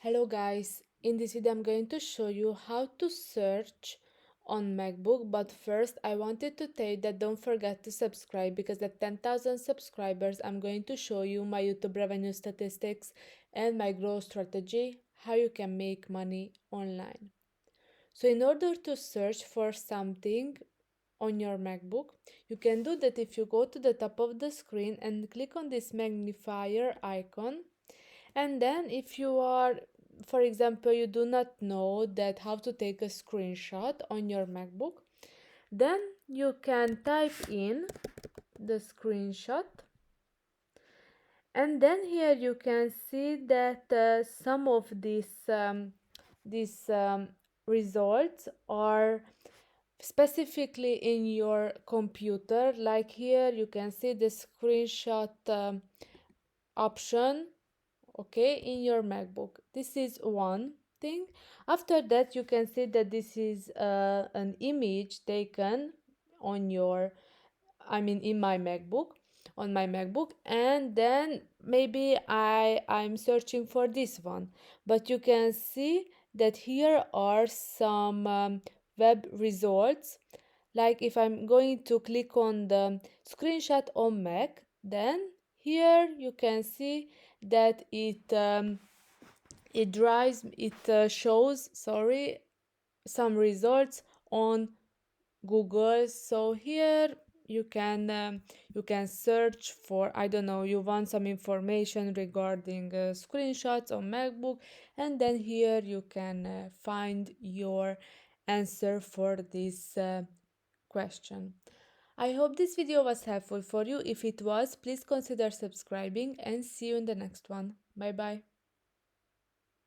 Hello guys, in this video I'm going to show you how to search on MacBook, but first I wanted to tell you that don't forget to subscribe because at 10,000 subscribers I'm going to show you my YouTube revenue statistics and my growth strategy, how you can make money online. So in order to search for something on your MacBook, you can do that if you go to the top of the screen and click on this magnifier icon, and then if you are, for example, you do not know that how to take a screenshot on your MacBook, then you can type in the screenshot, and then here you can see that some of these results are specifically in your computer. Like here you can see the screenshot option, okay, in your MacBook. This is one thing. After that you can see that this is an image taken on your, I mean in my MacBook, on my MacBook, and then maybe I'm searching for this one, but you can see that here are some web results. Like if I'm going to click on the screenshot on Mac, then here you can see that it shows, sorry, some results on Google. So here you can search for, I don't know, you want some information regarding screenshots on MacBook, and then here you can find your answer for this question. I hope this video was helpful for you. If it was, please consider subscribing and see you in the next one. Bye bye.